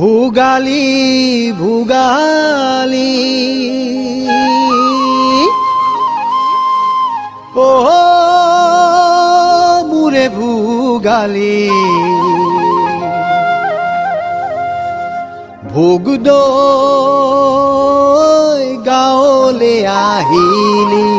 ভোগালী ভোগালী ও মোৰে ভোগালী ভোগ দৈ গাঁৱলে আহিলি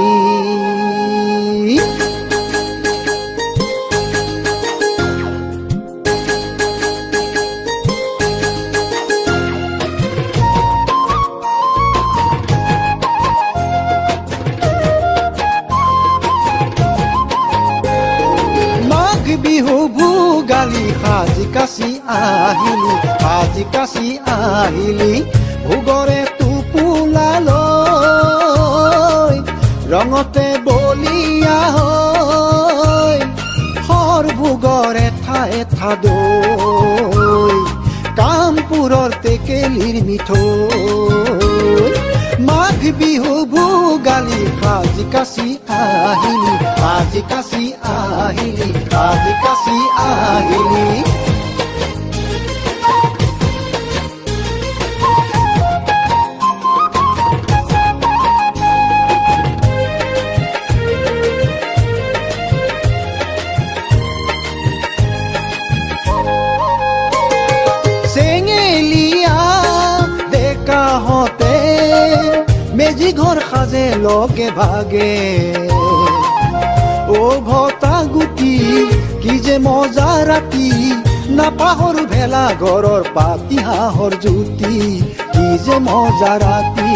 বিহু ভোগালী সাজি কাচি আহিলি ভোগৰে টোপোলালৈ ৰঙতে বলিয়া হৈ হৰ ভোগৰে ঠায়ে দৈ কামপুৰৰ টেকেলিৰ মিঠৈ মাঘ বিহু ভোগালী সাজি কাচি আহিলি চেঙেলীয়া ডেকাহঁতে মেজি ঘৰ সাজে লগে ভাগে ও ভতা গুটি কি যে মজা ৰাতি নাপাহৰো ভেলা ঘৰৰ পাতি হাঁহৰ জুতি কি যে মজা ৰাতি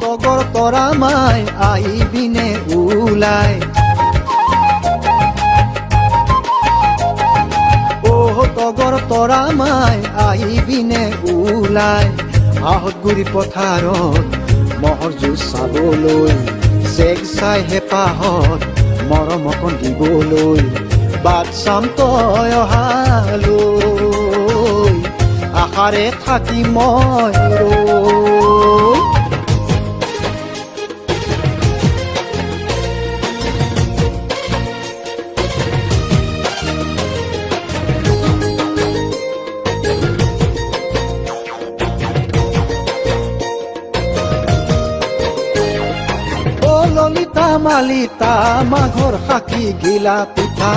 তগৰ তৰা মাই আহিবিনে ওলাই তগৰ তৰা মাই আহিবিনে ওলাই আহত গুৰি পথাৰত মহৰ যুঁজ চাবলৈ চেক চাই হেঁপাহত মৰম অকণ দিবলৈ বাট চাম তই অহালৈ আশাৰে থাকি মই ৰৈ ললিতা মালিতা মাঘৰ সাকি গিলা পিঠা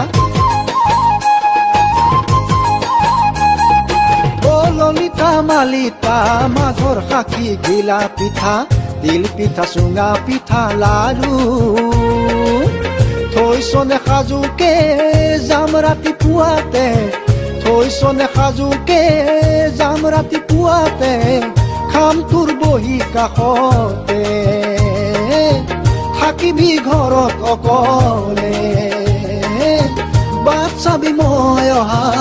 ললিতা মালিতা মাঘৰ সাকি গিলা পিঠা তিল পিঠা চুঙা পিঠা লাৰু থৈছনে সাজুকে যাম ৰাতিপুৱাতে খাম তোৰ বহি কাষতে থাকিবি ঘৰত অকলে বাট চাবি মই অহা